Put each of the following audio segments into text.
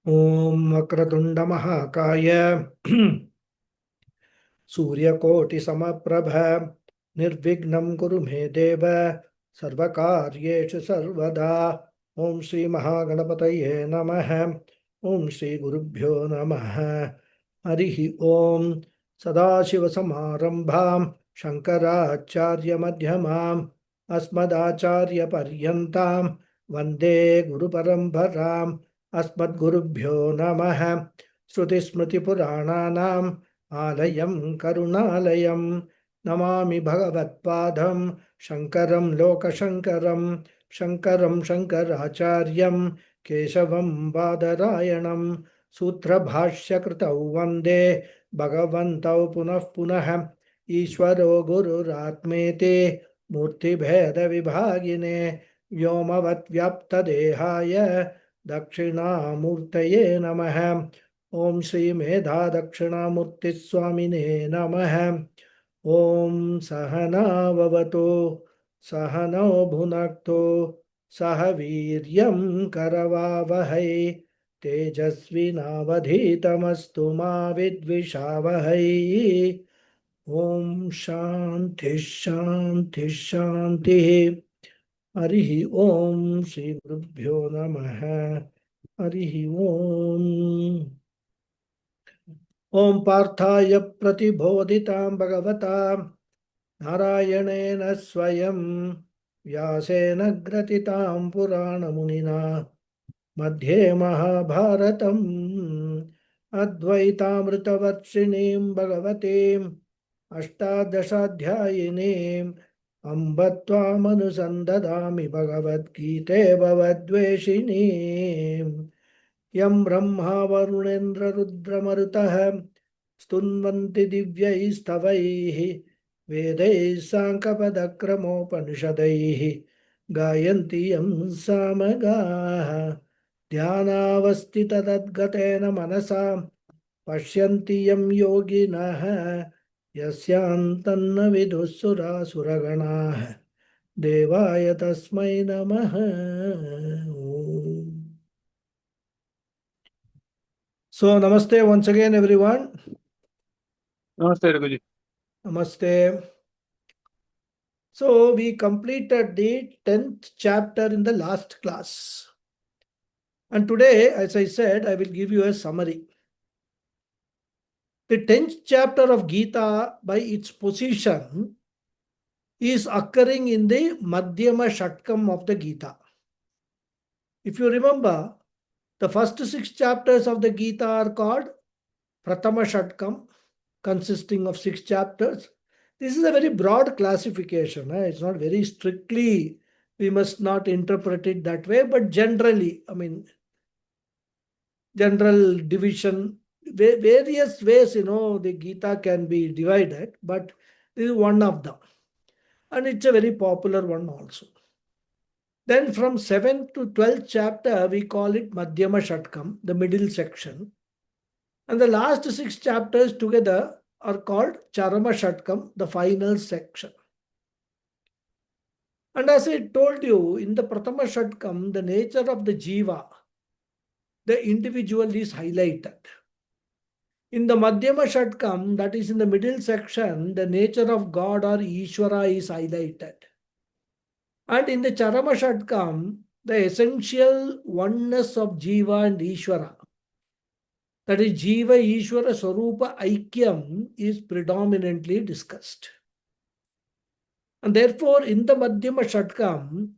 Om Vakratunda Mahakaya Suryakoti Samaprabha Nirvignam Guru Me Deva Sarvakaryeshu Sarvada Om Shri Mahaganapataye Namaha Om Shri Gurubhyo Namaha Harihi Om Sadashiva Samarambham Shankaracharya Madhyamam Asmadacharya Paryantam Vande Guru Parambaram Asmadgurubhyo Namaha Shruti Smriti Purananam Alayam Karunalayam Namami Bhagavatpadam Shankaram Lokashankaram Shankaram Shankaracharyam Keshavam Badarayanam Sutra Bhashya Kritau Vande Bhagavantau Punah Punah Ishwaro Guru Ratmete Murti Bheda Vibhagine Vyomavat Vyapta Dehaya Dakshina Namaha Om Shri Medha Dakshinamurti Swamine Namaha Om Sahana Vavato Sahano Bhunakto Sahaviryam Karavavahai Tejasvinavadhitamastu ma vidvishavahai Om Shanti Shanti Shanti Harihi Om Shri Gurubhyo Namaha Harihi Om Om Parthaya Pratibodhitam Bhagavata Narayanena Swayam Vyasena Gratitam Purana Munina Madhye Mahabharatam Advaitamritavarshiniim Bhagavatim Ashtadashadhyayinim Ambatvam Bhagavad Gita Bhavadveshinim Yam Brahma Varunendra Rudra Marutah Stunvanti Divyaistavaihi Vedais Sankapadakramopaniषदैः Gayanti Yam Samagaha Dhyanavastitadadgateena Manasa Pashyanti Yam Yoginah Yasyantanna Vidussura Suraganaः Devaya Tasmai Namaha Om. So, namaste once again, everyone. Namaste, Raghuji. Namaste. So, we completed the 10th chapter in the last class. And today, as I said, I will give you a summary. The 10th chapter of Gita, by its position, is occurring in the Madhyama Shatkam of the Gita. If you remember, the first 6 chapters of the Gita are called Prathama Shatkam, consisting of 6 chapters. This is a very broad classification. It's not very strictly, we must not interpret it that way, but generally, general division, various ways, the Gita can be divided, but this is one of them. And it's a very popular one also. Then from 7th to 12th chapter, we call it Madhyama Shatkam, the middle section. And the last 6 chapters together are called Charama Shatkam, the final section. And as I told you, in the Prathama Shatkam, the nature of the Jiva, the individual is highlighted. In the Madhyama Shatkam, that is in the middle section, the nature of God or Ishvara is highlighted. And in the Charama Shatkam, the essential oneness of Jiva and Ishvara, that is Jiva Ishvara Swarupa Aikyam, is predominantly discussed. And therefore, in the Madhyama Shatkam,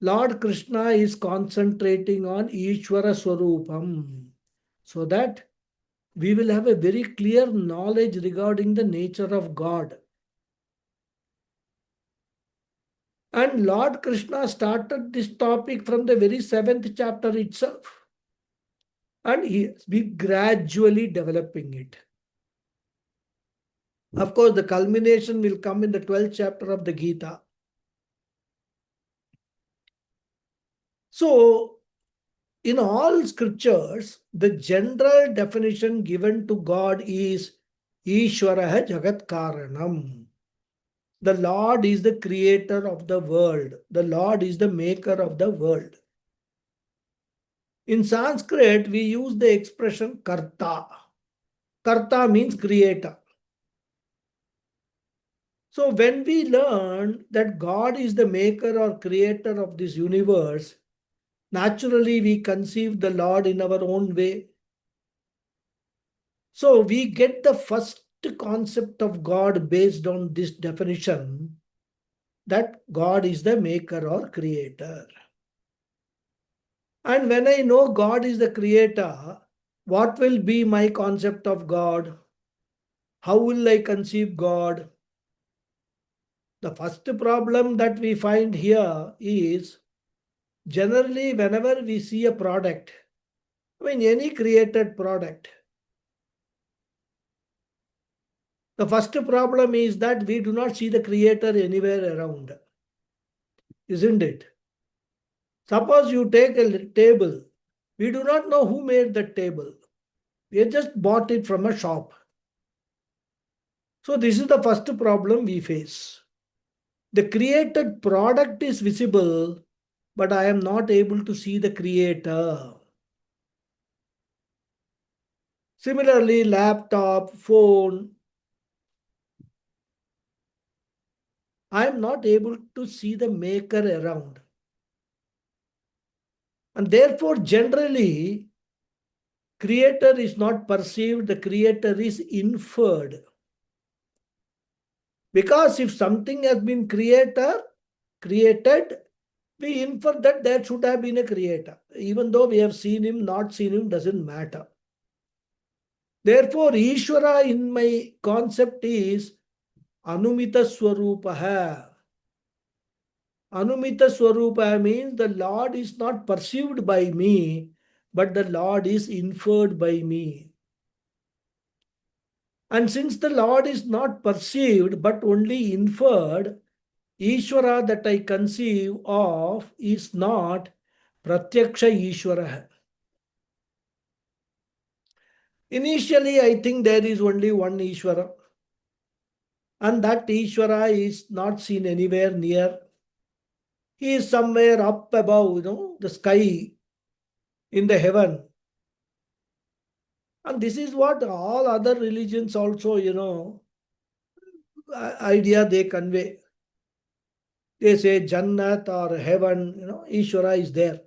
Lord Krishna is concentrating on Ishvara Swarupam, so that we will have a very clear knowledge regarding the nature of God. And Lord Krishna started this topic from the very 7th chapter itself. And he has been gradually developing it. Of course, the culmination will come in the 12th chapter of the Gita. So, in all scriptures, the general definition given to God is Ishvaraha Jagat Karanam. The Lord is the creator of the world. The Lord is the maker of the world. In Sanskrit, we use the expression karta. Karta means creator. So when we learn that God is the maker or creator of this universe, naturally we conceive the Lord in our own way. So we get the first concept of God based on this definition, that God is the maker or creator. And when I know God is the creator, what will be my concept of God? How will I conceive God? The first problem that we find here is, generally, whenever we see a product, any created product, the first problem is that we do not see the creator anywhere around, isn't it? Suppose you take a table, we do not know who made that table. We just bought it from a shop. So this is the first problem we face. The created product is visible, but I am not able to see the creator. Similarly, laptop, phone, I am not able to see the maker around. And therefore, generally, creator is not perceived, the creator is inferred. Because if something has been created, we infer that there should have been a creator. Even though we have seen him, not seen him, doesn't matter. Therefore, Ishvara in my concept is Anumita Swarupaha. Anumita Swarupa means the Lord is not perceived by me, but the Lord is inferred by me. And since the Lord is not perceived but only inferred, Ishvara that I conceive of is not Pratyaksha Ishvara. Initially, I think there is only one Ishvara, and that Ishvara is not seen anywhere near. He is somewhere up above, the sky in the heaven. And this is what all other religions also, idea they convey. They say Jannat or heaven, Ishvara is there.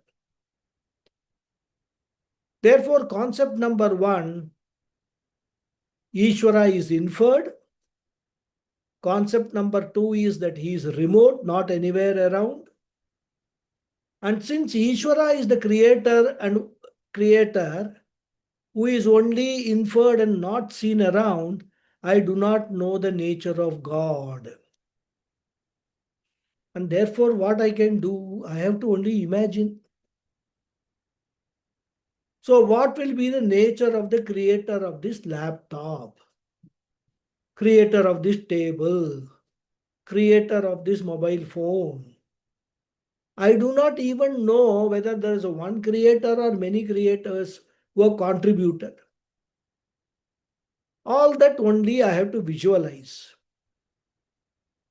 Therefore, concept number one, Ishvara is inferred. Concept number two is that he is remote, not anywhere around. And since Ishvara is the creator who is only inferred and not seen around, I do not know the nature of God. And therefore, what I can do, I have to only imagine. So, what will be the nature of the creator of this laptop, creator of this table, creator of this mobile phone? I do not even know whether there is a one creator or many creators who have contributed. All that only I have to visualize.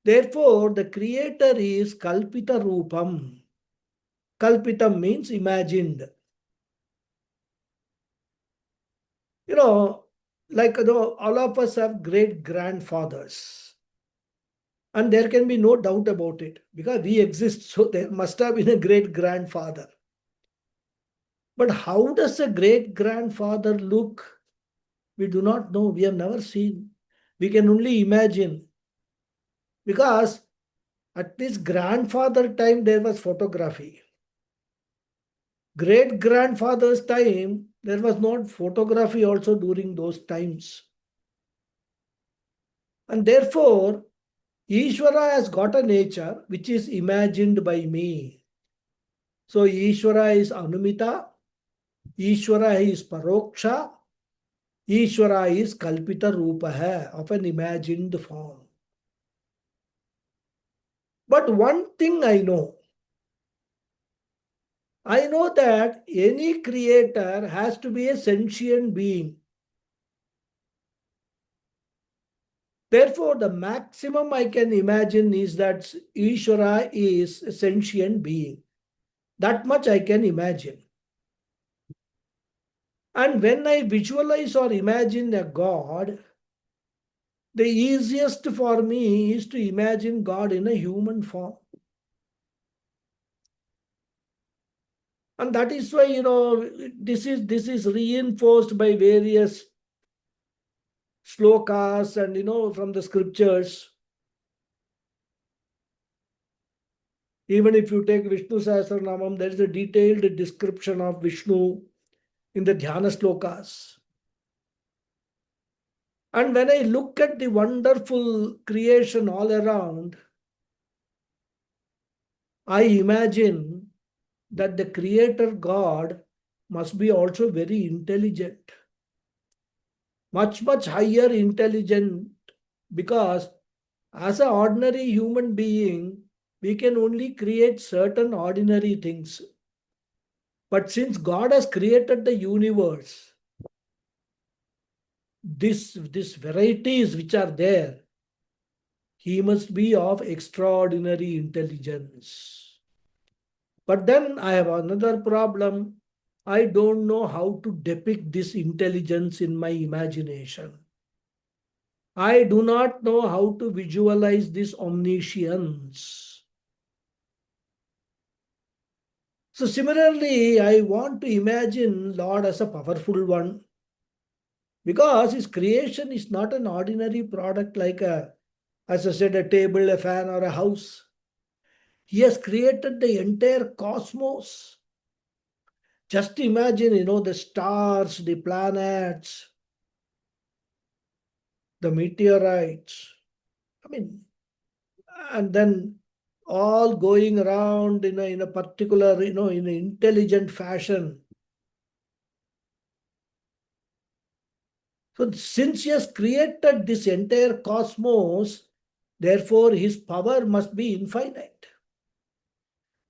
Therefore, the creator is Kalpita Rupam. Kalpitam means imagined. You know, all of us have great grandfathers. And there can be no doubt about it because we exist. So there must have been a great grandfather. But how does a great grandfather look? We do not know. We have never seen. We can only imagine. Because at this grandfather time, there was photography. Great grandfather's time, there was not photography also during those times. And therefore, Ishvara has got a nature which is imagined by me. So Ishvara is Anumita, Ishvara is Paroksha, Ishvara is Kalpita Rupa of an imagined form. But one thing I know that any creator has to be a sentient being. Therefore, the maximum I can imagine is that Ishvara is a sentient being. That much I can imagine. And when I visualize or imagine a God, the easiest for me is to imagine God in a human form. And that is why, this is reinforced by various slokas and, from the scriptures. Even if you take Vishnu Sahasranamam, there is a detailed description of Vishnu in the Dhyana slokas. And when I look at the wonderful creation all around, I imagine that the Creator God must be also very intelligent, much, much higher intelligent, because as an ordinary human being, we can only create certain ordinary things. But since God has created the universe, this varieties which are there, he must be of extraordinary intelligence. But then I have another problem. I don't know how to depict this intelligence in my imagination. I do not know how to visualize this omniscience. So similarly, I want to imagine Lord as a powerful one, because his creation is not an ordinary product like as I said, a table, a fan, or a house. He has created the entire cosmos. Just imagine, the stars, the planets, the meteorites. I mean, and then all going around in a particular, in an intelligent fashion. So since he has created this entire cosmos, therefore his power must be infinite.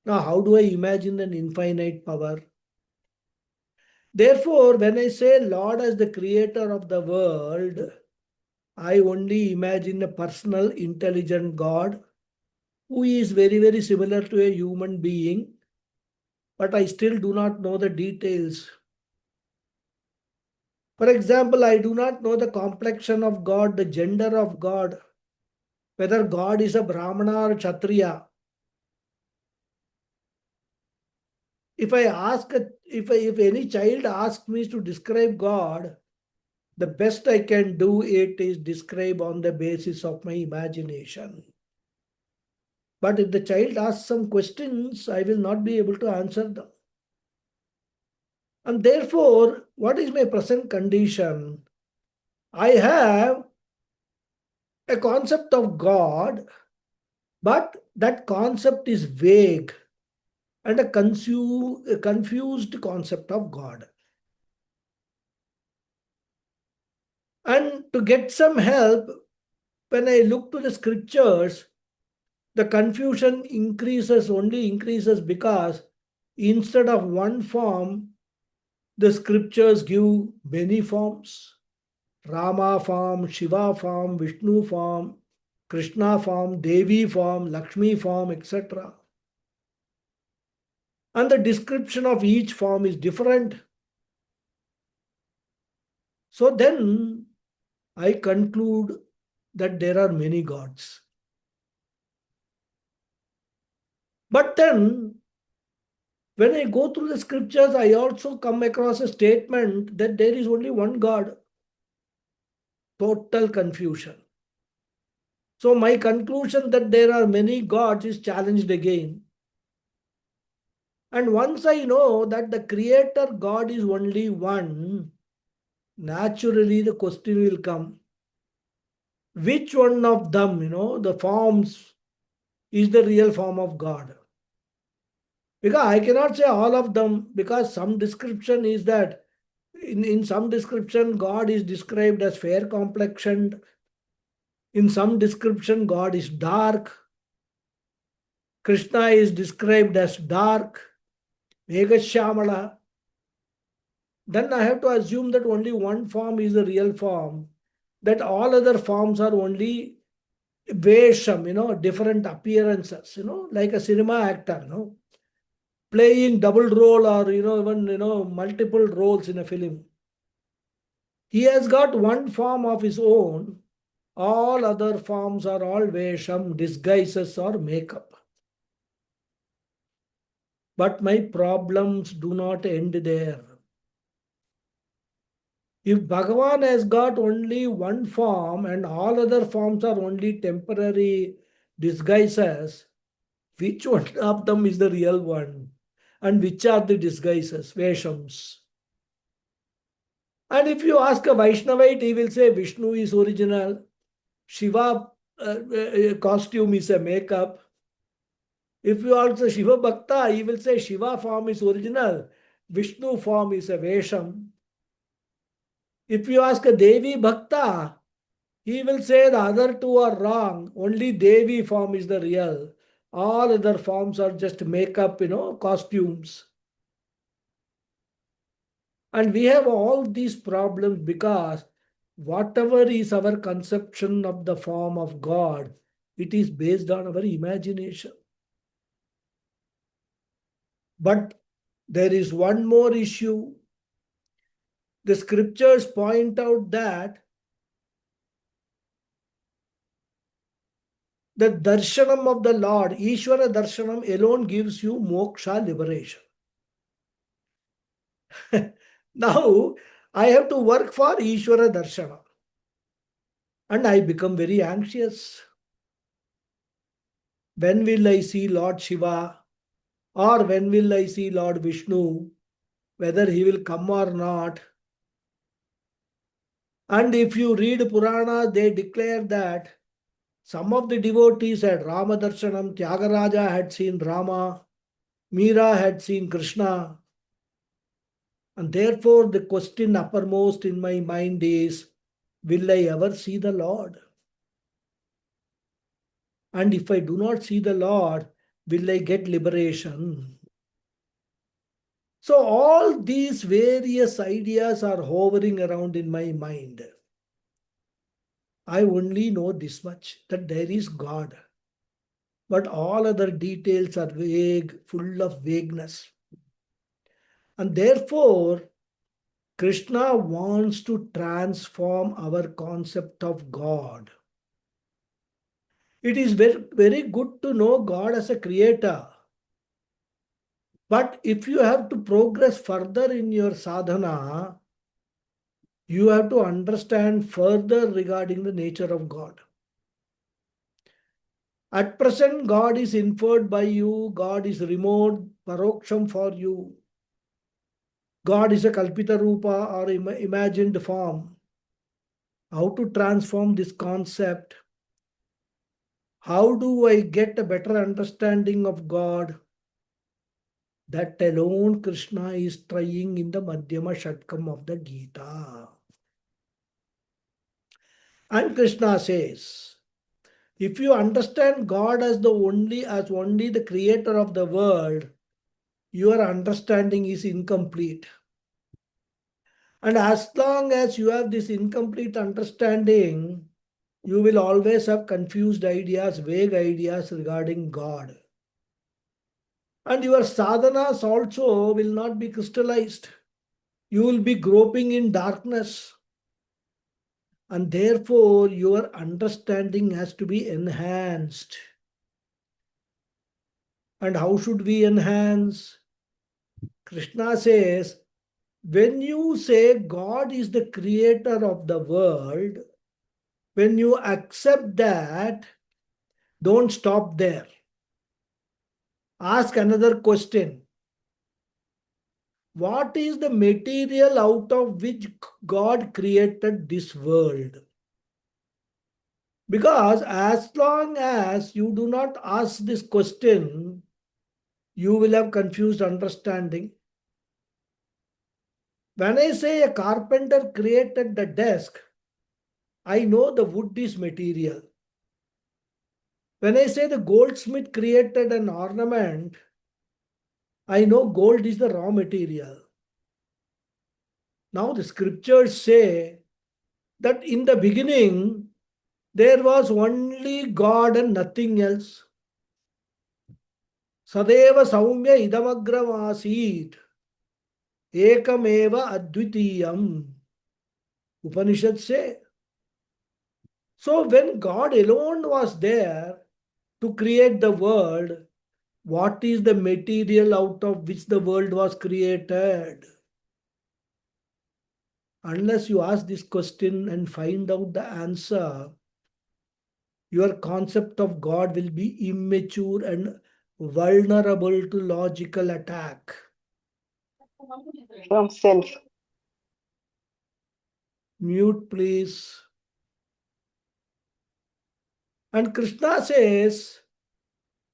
Now, how do I imagine an infinite power? Therefore, when I say Lord as the creator of the world, I only imagine a personal, intelligent God who is very, very similar to a human being, but I still do not know the details. For example, I do not know the complexion of God, the gender of God, whether God is a Brahmana or Kshatriya. If any child asks me to describe God, the best I can do it is describe on the basis of my imagination. But if the child asks some questions, I will not be able to answer them. And therefore, what is my present condition? I have a concept of God, but that concept is vague and a confused concept of God. And to get some help, when I look to the scriptures, the confusion only increases because instead of one form, the scriptures give many forms. Rama form, Shiva form, Vishnu form, Krishna form, Devi form, Lakshmi form, etc. And the description of each form is different. So then I conclude that there are many gods. But then, when I go through the scriptures, I also come across a statement that there is only one God. Total confusion. So, my conclusion that there are many gods is challenged again. And once I know that the creator God is only one, naturally the question will come, which one of them, the forms, is the real form of God? Because I cannot say all of them, because some description is that in some description, God is described as fair complexioned. In some description, God is dark. Krishna is described as dark, Meghashyamala. Then I have to assume that only one form is the real form, that all other forms are only Vesham, different appearances, like a cinema actor, playing double role or, even, multiple roles in a film. He has got one form of his own. All other forms are all vesham, disguises or makeup. But my problems do not end there. If Bhagavan has got only one form and all other forms are only temporary disguises, which one of them is the real one? And which are the disguises, veshams? And if you ask a Vaishnavite, he will say Vishnu is original, Shiva costume is a makeup. If you ask a Shiva Bhakta, he will say Shiva form is original, Vishnu form is a Vesham. If you ask a Devi Bhakta, he will say the other two are wrong, only Devi form is the real. All other forms are just makeup, costumes. And we have all these problems because whatever is our conception of the form of God, it is based on our imagination. But there is one more issue. The scriptures point out that the darshanam of the Lord, Ishvara darshanam alone gives you moksha, liberation. Now, I have to work for Ishvara darshana. And I become very anxious. When will I see Lord Shiva? Or when will I see Lord Vishnu? Whether he will come or not. And if you read Purana, they declare that some of the devotees had Rama Darshanam, Tyagaraja had seen Rama, Meera had seen Krishna. And therefore, the question uppermost in my mind is, will I ever see the Lord? And if I do not see the Lord, will I get liberation? So all these various ideas are hovering around in my mind. I only know this much, that there is God. But all other details are vague, full of vagueness. And therefore, Krishna wants to transform our concept of God. It is very, very good to know God as a creator. But if you have to progress further in your sadhana, you have to understand further regarding the nature of God. At present, God is inferred by you, God is remote, paroksham for you. God is a kalpita rupa or imagined form. How to transform this concept? How do I get a better understanding of God? That alone Krishna is trying in the Madhyama Shatkam of the Gita. And Krishna says, if you understand God as only the creator of the world, your understanding is incomplete. And as long as you have this incomplete understanding, you will always have confused ideas, vague ideas regarding God. And your sadhanas also will not be crystallized. You will be groping in darkness. And therefore, your understanding has to be enhanced. And how should we enhance? Krishna says, when you say God is the creator of the world, when you accept that, don't stop there. Ask another question. What is the material out of which God created this world? Because as long as you do not ask this question, you will have confused understanding. When I say a carpenter created the desk, I know the wood is material. When I say the goldsmith created an ornament, I know gold is the raw material. Now the scriptures say that in the beginning, there was only God and nothing else. Sadeva Saumya Idamagramasit Ekameva Advitiyam. Upanishads say. So when God alone was there to create the world, what is the material out of which the world was created? Unless you ask this question and find out the answer, your concept of God will be immature and vulnerable to logical attack. From self. Mute, please. And Krishna says,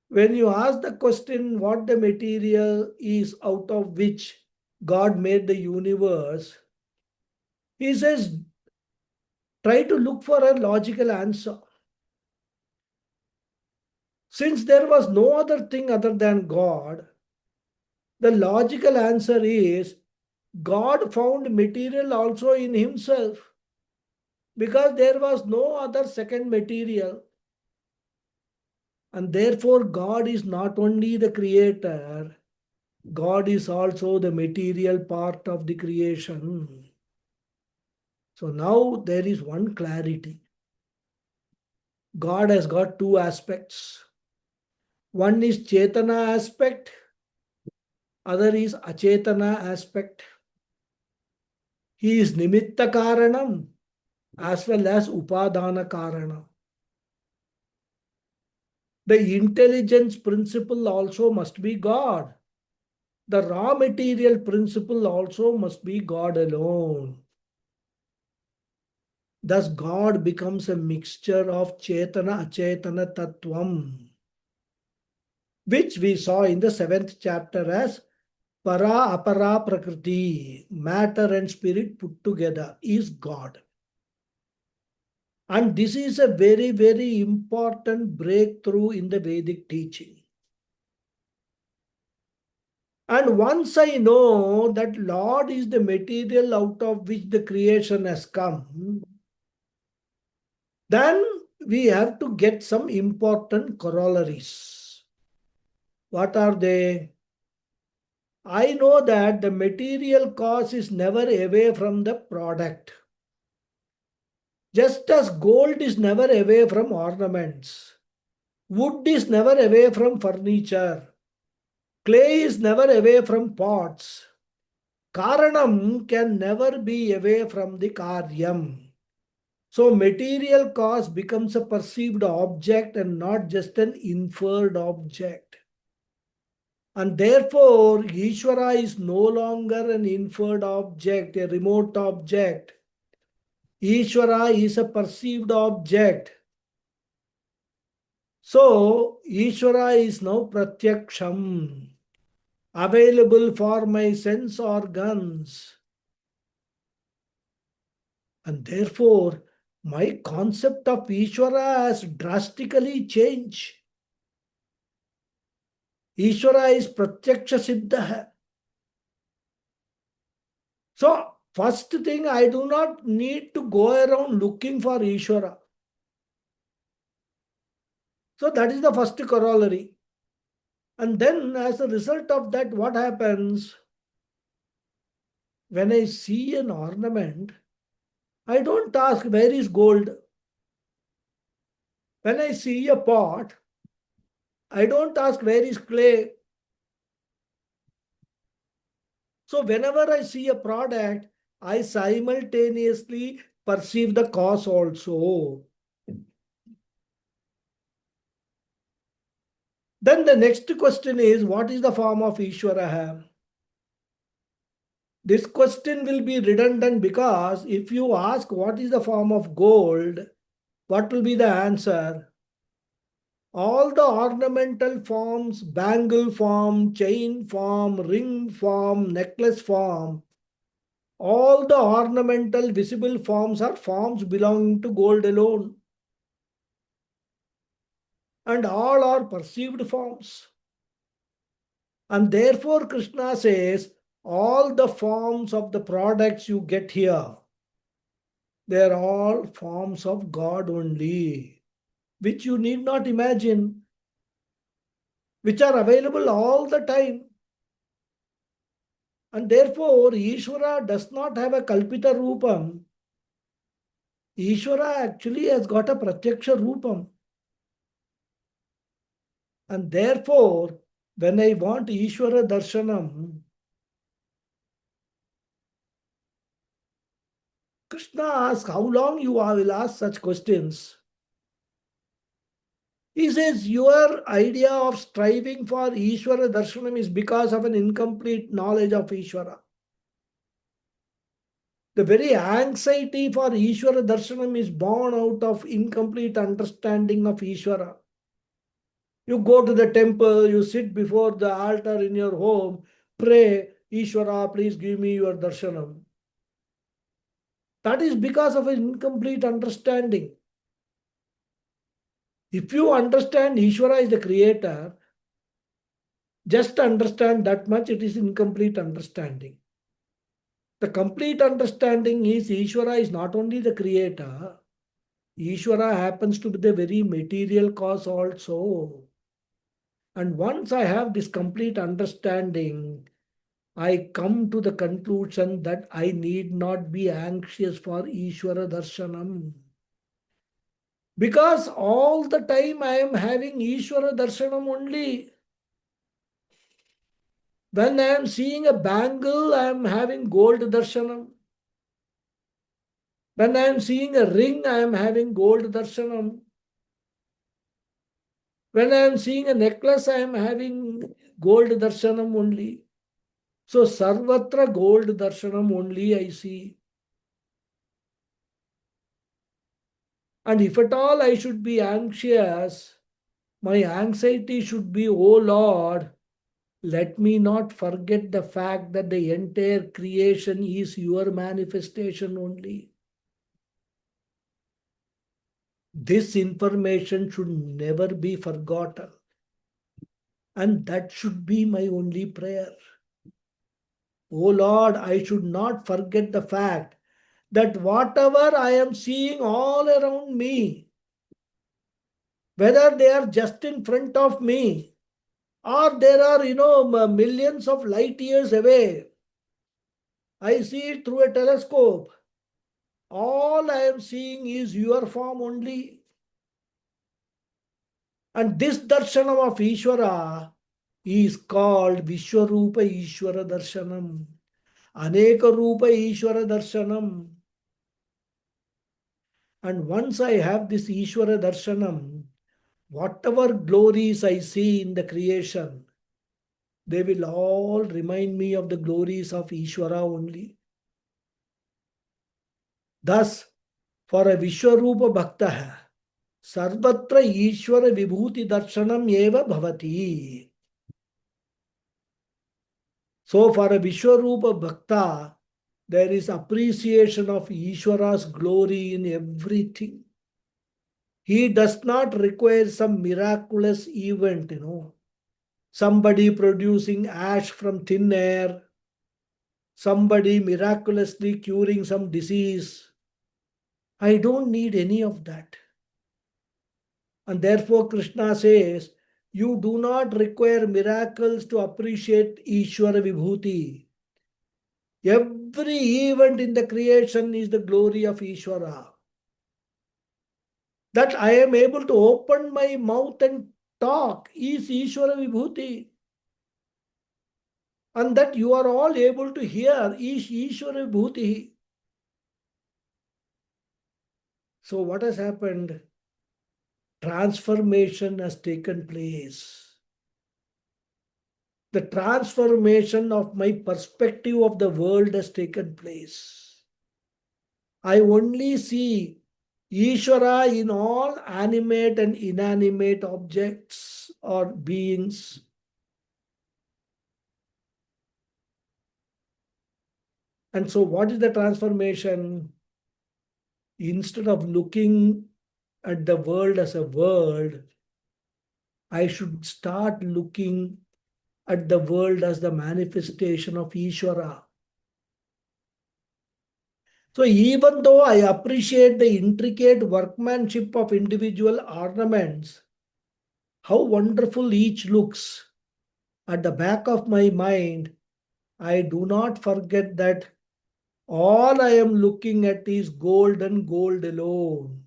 when you ask the question what the material is out of which God made the universe, he says, try to look for a logical answer. Since there was no other thing other than God, the logical answer is God found material also in himself because there was no other second material. And therefore, God is not only the creator, God is also the material part of the creation. So now there is one clarity. God has got two aspects. One is Chetana aspect, other is Achetana aspect. He is Nimitta Karanam as well as Upadana Karanam. The intelligence principle also must be God. The raw material principle also must be God alone. Thus, God becomes a mixture of Chetana Achetana Tattvam, which we saw in the 7th chapter as Para Apara Prakriti, matter and spirit put together, is God. And this is a very, very important breakthrough in the Vedic teaching. And once I know that Lord is the material out of which the creation has come, then we have to get some important corollaries. What are they? I know that the material cause is never away from the product. Just as gold is never away from ornaments, wood is never away from furniture, clay is never away from pots. Karanam can never be away from the Karyam. So material cause becomes a perceived object and not just an inferred object. And therefore, Ishvara is no longer an inferred object, a remote object. Ishvara is a perceived object. So, Ishvara is now pratyaksham, available for my sense organs. And therefore, my concept of Ishvara has drastically changed. Ishvara is pratyaksha siddha. So, first thing, I do not need to go around looking for Ishvara. So, that is the first corollary. And then, as a result of that, what happens? When I see an ornament, I don't ask where is gold. When I see a pot, I don't ask where is clay. So whenever I see a product, I simultaneously perceive the cause also. Then the next question is, what is the form of Ishvara have? This question will be redundant because if you ask what is the form of gold, what will be the answer? All the ornamental forms, bangle form, chain form, ring form, necklace form, all the ornamental visible forms are forms belonging to gold alone. And all are perceived forms. And therefore, Krishna says, all the forms of the products you get here, they are all forms of God only, which you need not imagine, which are available all the time. And therefore, Ishvara does not have a Kalpita Rupam. Ishvara actually has got a pratyaksha roopam. And therefore, when I want Ishvara darshanam, Krishna asks, how long you will ask such questions? He says, your idea of striving for Ishvara darshanam is because of an incomplete knowledge of Ishvara. The very anxiety for Ishvara darshanam is born out of incomplete understanding of Ishvara. You go to the temple, you sit before the altar in your home, pray, Ishvara, please give me your darshanam. That is because of an incomplete understanding. If you understand Ishvara is the creator, just understand that much, it is incomplete understanding. The complete understanding is Ishvara is not only the creator, Ishvara happens to be the very material cause also. And once I have this complete understanding, I come to the conclusion that I need not be anxious for Ishvara darshanam. Because all the time I am having Ishvara darshanam only. When I am seeing a bangle, I am having gold darshanam. When I am seeing a ring, I am having gold darshanam. When I am seeing a necklace, I am having gold darshanam only. So sarvatra gold darshanam only I see. And if at all I should be anxious, my anxiety should be, oh Lord, let me not forget the fact that the entire creation is your manifestation only. This information should never be forgotten. And that should be my only prayer. Oh Lord, I should not forget the fact that whatever I am seeing all around me, whether they are just in front of me or there are, millions of light years away, I see it through a telescope. All I am seeing is your form only. And this darshanam of Ishvara is called Vishwarupa Ishvara Darshanam. Aneka Rupa Ishvara Darshanam. And once I have this Ishvara Darshanam, whatever glories I see in the creation, they will all remind me of the glories of Ishvara only. Thus, for a Vishwarupa Bhakta, Sarvatra Ishvara Vibhuti Darshanam Eva Bhavati. So, for a Vishwarupa Bhakta, there is appreciation of Ishvara's glory in everything. He does not require some miraculous event, somebody producing ash from thin air, somebody miraculously curing some disease. I don't need any of that. And therefore, Krishna says, you do not require miracles to appreciate Ishvara Vibhuti. Every event in the creation is the glory of Ishvara. That I am able to open my mouth and talk is Ishvara Vibhuti. And that you are all able to hear is Ishvara Vibhuti. So what has happened? Transformation has taken place. The transformation of my perspective of the world has taken place. I only see Ishvara in all animate and inanimate objects or beings. And so, what is the transformation? Instead of looking at the world as a world, I should start looking at the world as the manifestation of Ishvara. So even though I appreciate the intricate workmanship of individual ornaments, how wonderful each looks, at the back of my mind, I do not forget that All I am looking at is gold and gold alone.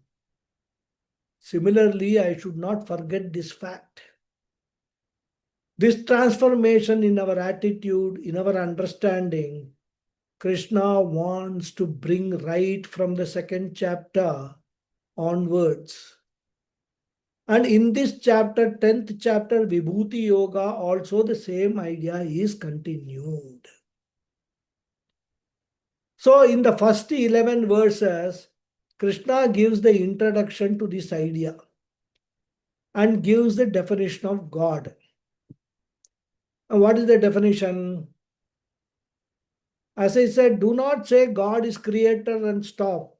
Similarly, I should not forget this fact. This transformation in our attitude, in our understanding, Krishna wants to bring right from the second chapter onwards. And in this chapter, 10th chapter, Vibhuti Yoga, also the same idea is continued. So, in the first 11 verses, Krishna gives the introduction to this idea and gives the definition of God. And what is the definition? As I said, do not say God is creator and stop.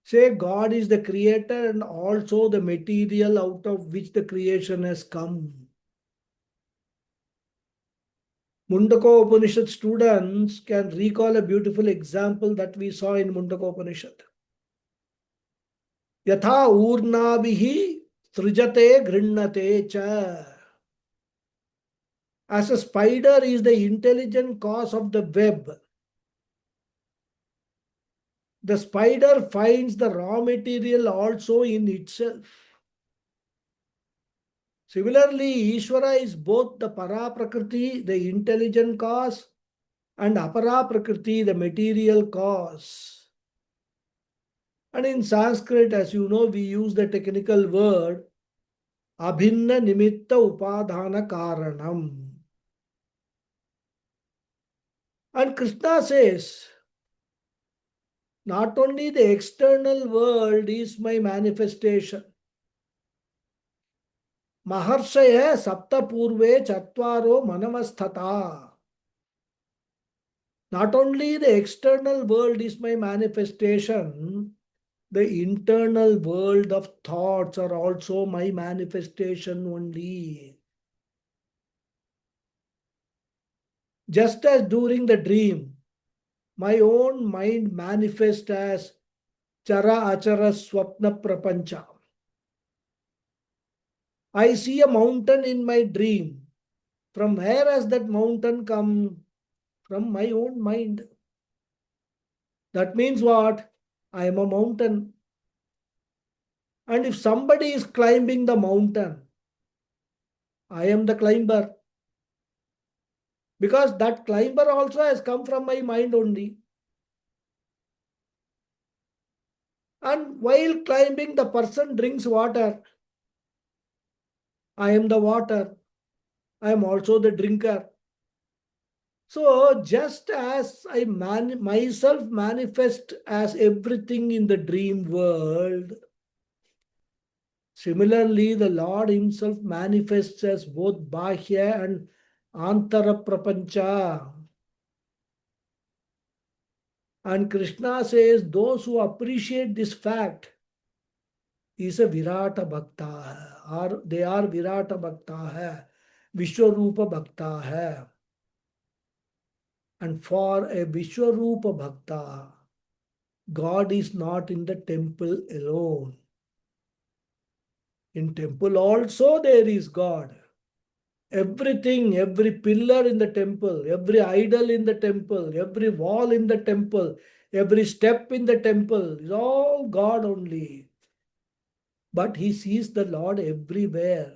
Say God is the creator and also the material out of which the creation has come. Mundaka Upanishad students can recall a beautiful example that we saw in Mundaka Upanishad. Yatha urnabhihi srijate grinnate cha. As a spider is the intelligent cause of the web, the spider finds the raw material also in itself. Similarly, Ishvara is both the para prakriti, the intelligent cause, and apara prakriti, the material cause. And in Sanskrit, as you know, we use the technical word abhinna nimitta upadhana karanam. And Krishna says, not only the external world is my manifestation. Maharshaya sapta purve chatvaro manavasthata. Not only the external world is my manifestation, the internal world of thoughts are also my manifestation only. Just as during the dream, my own mind manifests as chara achara swapna prapancha. I see a mountain in my dream. From where has that mountain come? From my own mind. That means what? I am a mountain. And if somebody is climbing the mountain, I am the climber. Because that climber also has come from my mind only. And while climbing, the person drinks water. I am the water. I am also the drinker. So, just as myself manifest as everything in the dream world, similarly, the Lord Himself manifests as both Bahya and Antara Prapancha. And Krishna says those who appreciate this fact is a Virata Bhakta hai, or they are Virata Bhakta hai, Vishwarupa Bhakta hai. And for a Vishwarupa Bhakta, God is not in the temple alone. In temple also there is God. Everything, every pillar in the temple, every idol in the temple, every wall in the temple, every step in the temple is all God only. But he sees the Lord everywhere.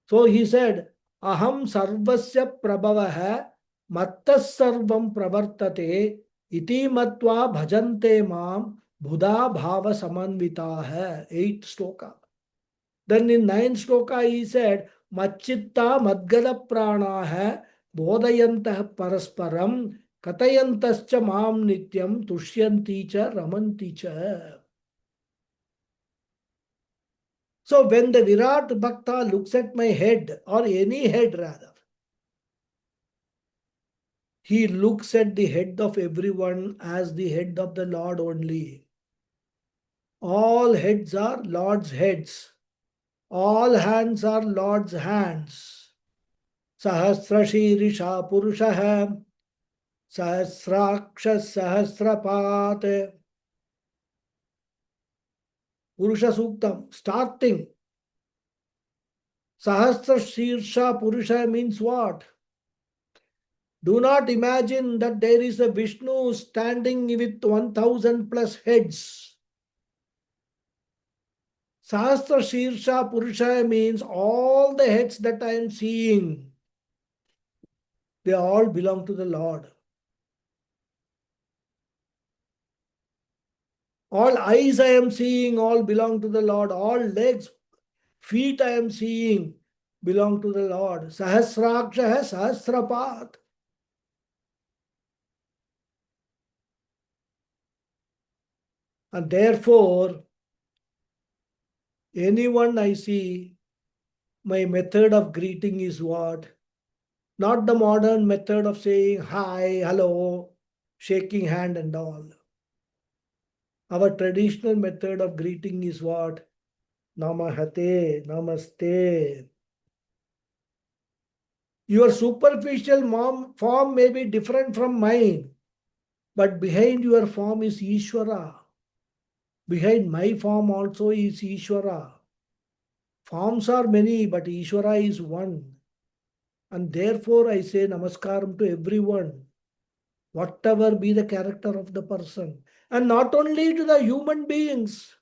So he said, Aham sarvasya prabhavaha mattas sarvam pravartate iti matva bhajante mam buddha bhava samanvitaha. 8th sloka. Then in 9th sloka he said, Machitta madgala pranaha bodhayantah parasparam katayantascha mam nityam tushyanti cha ramanti cha. So when the Virat Bhakta looks at my head, or any head rather, he looks at the head of everyone as the head of the Lord only. All heads are Lord's heads. All hands are Lord's hands. Sahasra Shirisha Purushaha Sahasraksha Sahasrapat. Purusha Suktam. Starting. Sahasra Shirsha Purusha means what? Do not imagine that there is a Vishnu standing with 1000 plus heads. Sahasra Shirsha Purusha means all the heads that I am seeing, they all belong to the Lord. All eyes I am seeing all belong to the Lord. All legs, feet I am seeing belong to the Lord. Sahasraksha Sahasrapat. And therefore, anyone I see, my method of greeting is what? Not the modern method of saying hi, hello, shaking hand and all. Our traditional method of greeting is what? Namahate, namaste. Your superficial form may be different from mine, but behind your form is Ishvara. Behind my form also is Ishvara. Forms are many, but Ishvara is one. And therefore I say namaskaram to everyone, whatever be the character of the person. And not only to the human beings.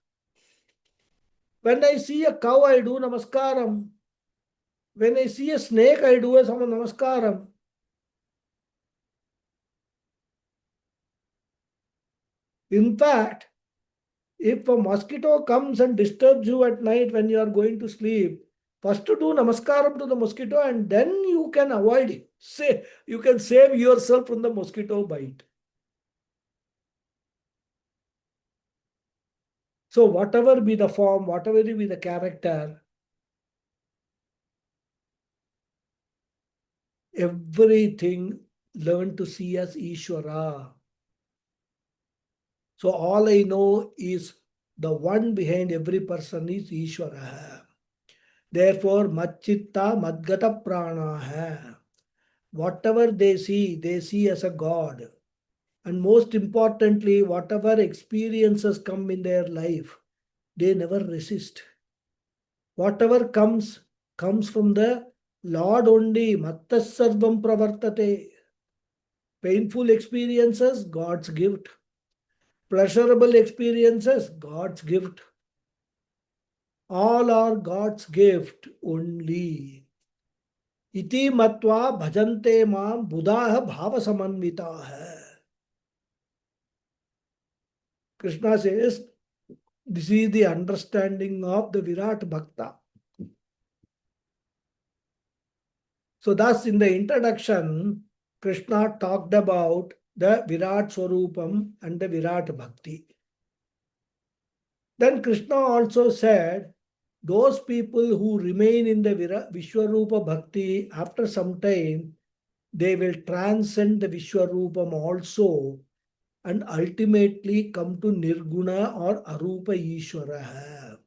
When I see a cow, I do namaskaram. When I see a snake, I do a namaskaram. In fact, if a mosquito comes and disturbs you at night when you are going to sleep, first to do namaskaram to the mosquito and then you can avoid it. Say you can save yourself from the mosquito bite. So whatever be the form, whatever be the character, everything learn to see as Ishvara. So all I know is the one behind every person is Ishvara. Therefore, Machitta Madgata Prana hai. Whatever they see as a God. And most importantly, whatever experiences come in their life, they never resist. Whatever comes from the Lord only. Mattas sarvam pravartate. Painful experiences, God's gift. Pleasurable experiences, God's gift. All are God's gift only. Iti matva bhajante mam buddha bhava samanvita hai. Krishna says, this is the understanding of the Virat Bhakta. So thus in the introduction, Krishna talked about the Virat Swarupam and the Virat Bhakti. Then Krishna also said, those people who remain in the Vishwarupa Bhakti, after some time, they will transcend the Vishwarupam also and ultimately come to Nirguna or Arupa Ishvara.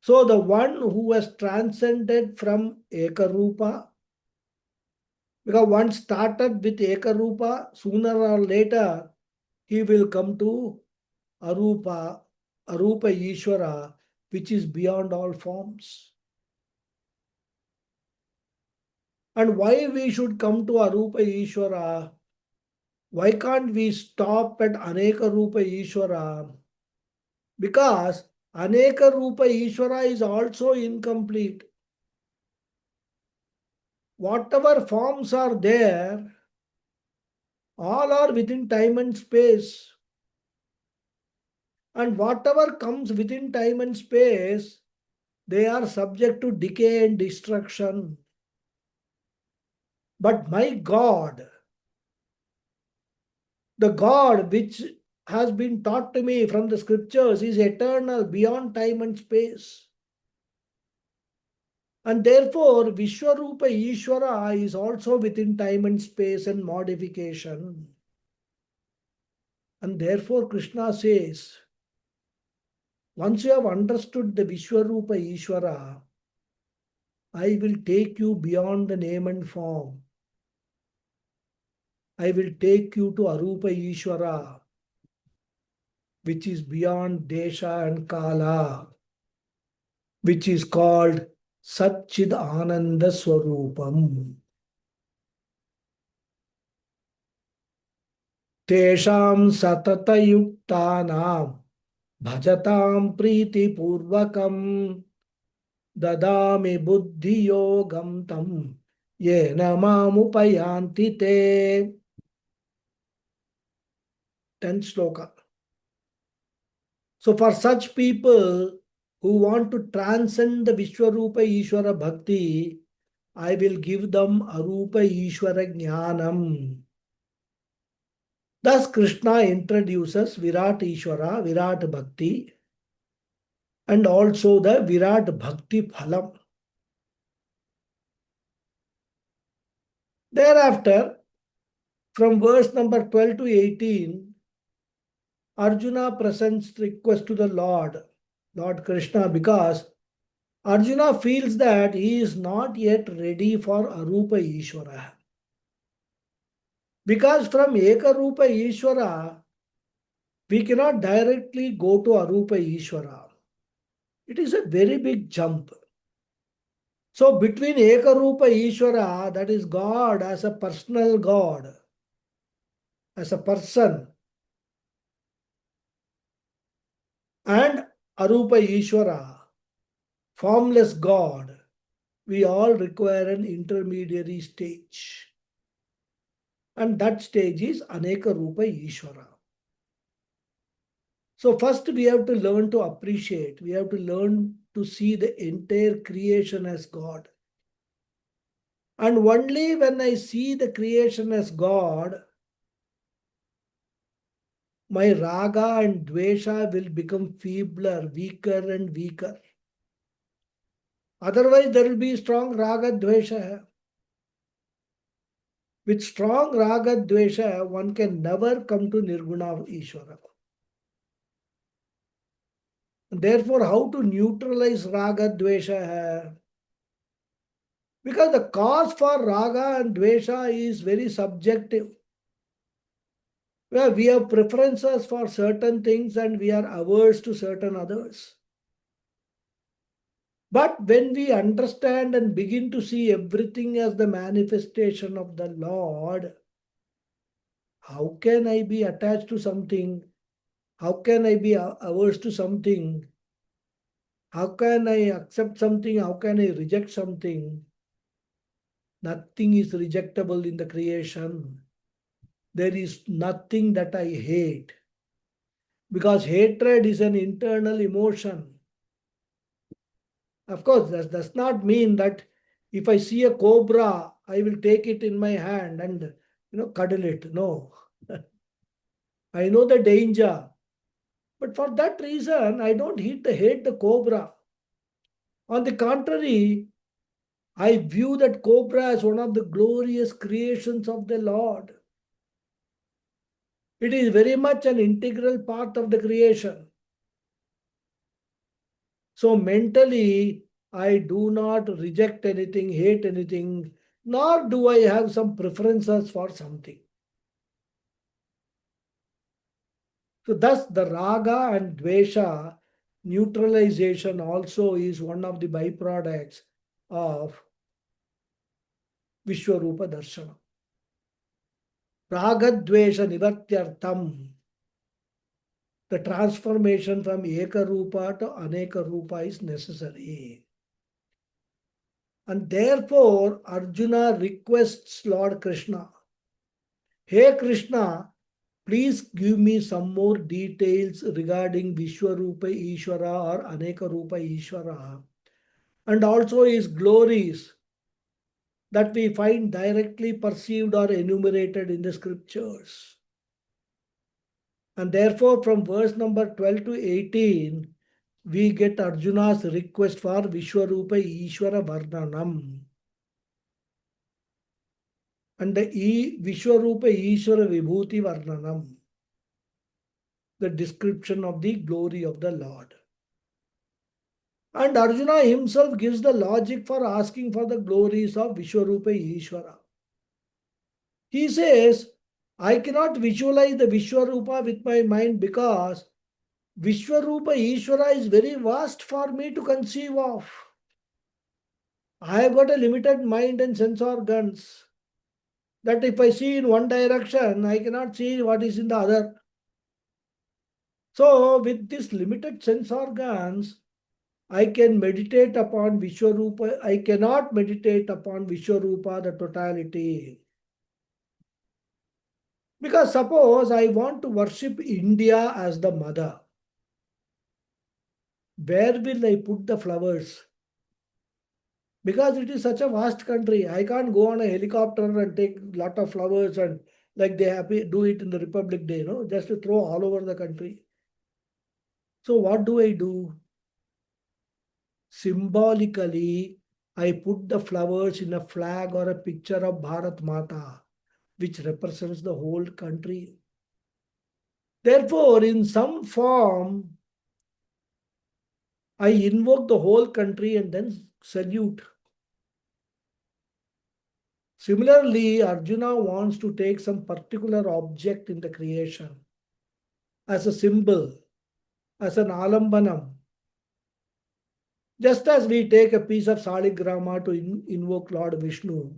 So the one who has transcended from Ekarupa, because one started with Ekarupa, sooner or later he will come to Arupa, Arupa Ishvara, which is beyond all forms. And why we should come to Arupa Ishvara? Why can't we stop at Aneka Rupa Ishvara? Because Aneka Rupa Ishvara is also incomplete. Whatever forms are there, all are within time and space. And whatever comes within time and space, they are subject to decay and destruction. But my God, the God which has been taught to me from the scriptures, is eternal, beyond time and space. And therefore, Vishwarupa Ishvara is also within time and space and modification. And therefore, Krishna says, once you have understood the Vishwarupa Ishvara, I will take you beyond the name and form. I will take you to Arupa Ishvara, which is beyond Desha and Kala, which is called Satchid Ananda Swarupam. Tesham satatayuktanam bhajatam pritipurvakam dadami buddhi yogam tam yena mamupayanti te. 10th sloka. So for such people who want to transcend the Vishwarupa Ishwara Bhakti, I will give them Arupa Ishwara Jnanam. Thus Krishna introduces Virat Ishwara, Virat Bhakti, and also the Virat Bhakti Phalam. Thereafter, from verse number 12 to 18, Arjuna presents request to the Lord Krishna, because Arjuna feels that he is not yet ready for Arupa Ishwara. Because from Ekarupa Ishwara, we cannot directly go to Arupa Ishwara. It is a very big jump. So between Ekarupa Ishwara, that is God as a personal God, as a person, and Arupa Ishwara, formless God, we all require an intermediary stage. And that stage is Aneka Rupa Ishwara. So first we have to learn to appreciate, we have to learn to see the entire creation as God. And only when I see the creation as God, my raga and dvesha will become feebler, weaker and weaker. Otherwise, there will be strong raga dvesha. With strong raga dvesha, one can never come to Nirguna Ishvara. Therefore, how to neutralize raga dvesha? Because the cause for raga and dvesha is very subjective. Where we have preferences for certain things and we are averse to certain others. But when we understand and begin to see everything as the manifestation of the Lord, how can I be attached to something? How can I be averse to something? How can I accept something? How can I reject something? Nothing is rejectable in the creation. There is nothing that I hate. Because hatred is an internal emotion. Of course, that does not mean that if I see a cobra, I will take it in my hand and cuddle it. No. I know the danger. But for that reason, I don't hate the cobra. On the contrary, I view that cobra as one of the glorious creations of the Lord. It is very much an integral part of the creation. So mentally, I do not reject anything, hate anything, nor do I have some preferences for something. So thus the raga and dvesha neutralization also is one of the byproducts of Vishwarupa Darshana. Raga dvesha nivartyartham. The transformation from Ekarupa to Aneka Rupa is necessary. And therefore Arjuna requests Lord Krishna, Hey Krishna, please give me some more details regarding Vishwarupa Ishwara or Aneka Rupa Ishwara, and also his glories that we find directly perceived or enumerated in the scriptures. And therefore, from verse number 12 to 18, we get Arjuna's request for Vishwarupa Ishwara Varnanam. And the Vishwarupa Ishwara Vibhuti Varnanam, the description of the glory of the Lord. And Arjuna himself gives the logic for asking for the glories of Vishwarupa Ishwara. He says, I cannot visualize the Vishwarupa with my mind because Vishwarupa Ishwara is very vast for me to conceive of. I have got a limited mind and sense organs. that if I see in one direction, I cannot see what is in the other. So, with this limited sense organs, I can meditate upon Vishwarupa. I cannot meditate upon Vishwarupa, the totality. Because suppose I want to worship India as the mother. Where will I put the flowers? Because it is such a vast country. I can't go on a helicopter and take a lot of flowers and like they do it in the Republic Day, just to throw all over the country. So what do I do? Symbolically, I put the flowers in a flag or a picture of Bharat Mata, which represents the whole country. Therefore, in some form, I invoke the whole country and then salute. Similarly, Arjuna wants to take some particular object in the creation as a symbol, as an alambanam. Just as we take a piece of saligrama to invoke Lord Vishnu,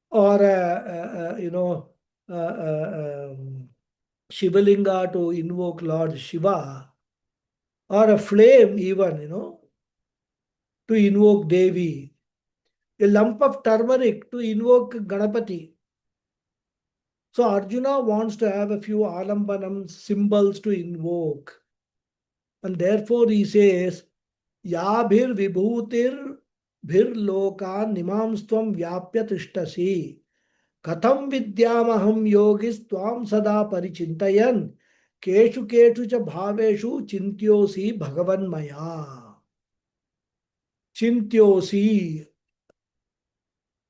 or Shivalinga to invoke Lord Shiva, or a flame even, to invoke Devi, a lump of turmeric to invoke Ganapathy. So Arjuna wants to have a few alambanam symbols to invoke. And therefore he says, Yabhir vibhutir bhir lokan nimamstvam vyapya tishtasi. Katham vidyamaham yogis tvam sada parichintayan. Keshu keshu cha bhaveshu chintyosi bhagavan maya. Chintyosi.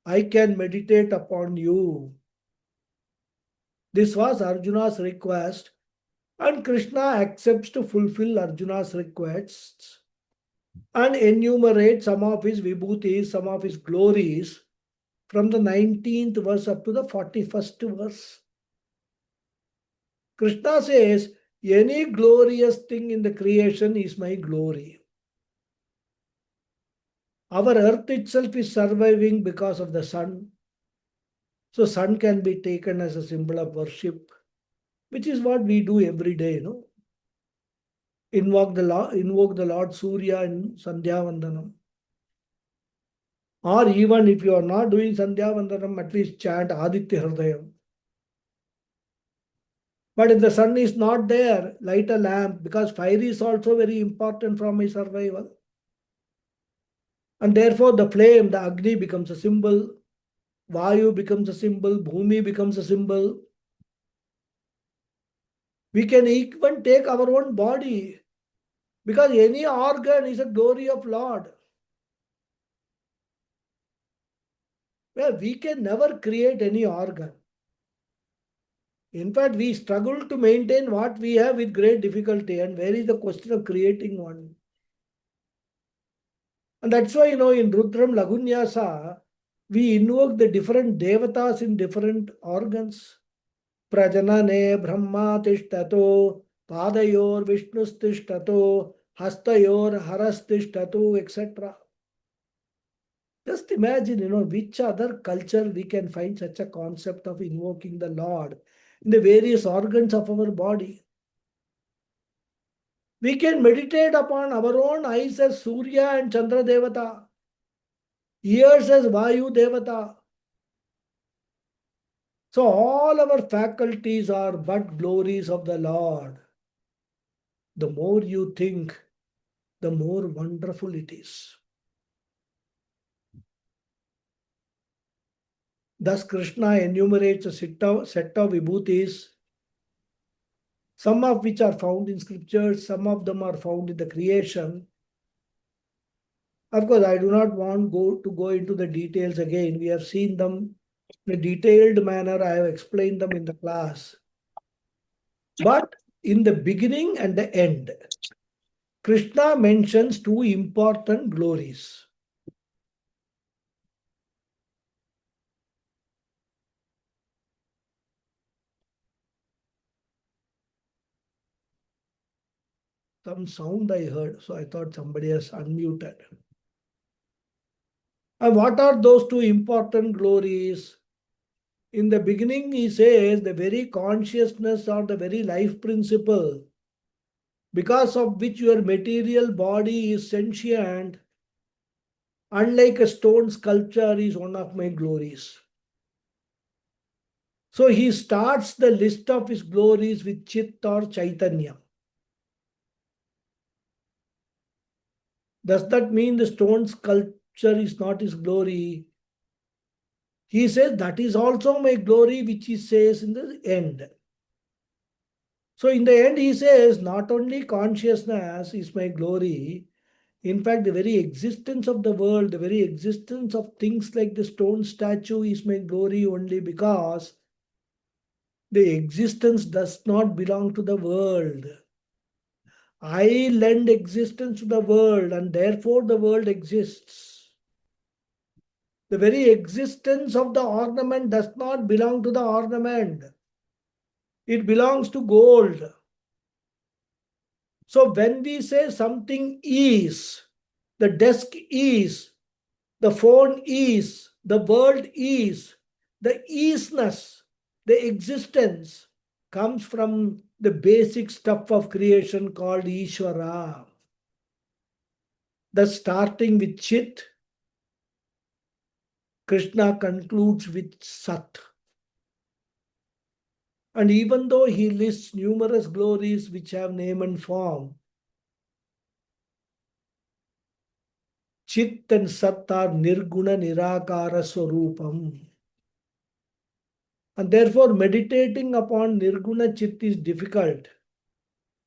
I can meditate upon you. This was Arjuna's request, and Krishna accepts to fulfill Arjuna's requests and enumerate some of his vibhutis, some of his glories from the 19th verse up to the 41st verse. Krishna says, any glorious thing in the creation is my glory. Our earth itself is surviving because of the sun. So sun can be taken as a symbol of worship, which is what we do every day, Invoke the Lord Surya in Sandhya Vandanam. Or even if you are not doing Sandhya Vandanam, at least chant Aditya Hridayam. But if the sun is not there, light a lamp, because fire is also very important for my survival. And therefore the flame, the Agni becomes a symbol, Vayu becomes a symbol, Bhumi becomes a symbol. We can even take our own body, because any organ is a glory of Lord. Well, we can never create any organ. In fact, we struggle to maintain what we have with great difficulty. And where is the question of creating one? And that's why, in Rudram Lagunyasa, we invoke the different devatas in different organs. Prajanane Brahma Tishtato, Padayor Vishnus Tishtato, Hastayor Haras Tishtato, etc. Just imagine, which other culture we can find such a concept of invoking the Lord in the various organs of our body. We can meditate upon our own eyes as Surya and Chandra Devata, ears as Vayu Devata. So all our faculties are but glories of the Lord. The more you think, the more wonderful it is. Thus Krishna enumerates a set of vibhutis, some of which are found in scriptures, some of them are found in the creation. Of course, I do not want to go into the details again. We have seen them in a detailed manner. I have explained them in the class. But in the beginning and the end, Krishna mentions two important glories. Some sound I heard, so I thought somebody has unmuted. And what are those two important glories? In the beginning, he says the very consciousness or the very life principle, because of which your material body is sentient, unlike a stone sculpture, is one of my glories. So he starts the list of his glories with Chit or Chaitanya. Does that mean the stone sculpture is not his glory? He says that is also my glory, which he says in the end. So in the end, he says not only consciousness is my glory, in fact, the very existence of the world, the very existence of things like the stone statue is my glory only because the existence does not belong to the world. I lend existence to the world and therefore the world exists. The very existence of the ornament does not belong to the ornament. It belongs to gold. So when we say something is, the desk is, the phone is, the world is, the isness, the existence comes from the basic stuff of creation called Ishvara. The starting with Chit, Krishna concludes with Sat. And even though he lists numerous glories which have name and form, Chit and Sat are Nirguna Nirakara Swarupam. And therefore, meditating upon Nirguna Chit is difficult.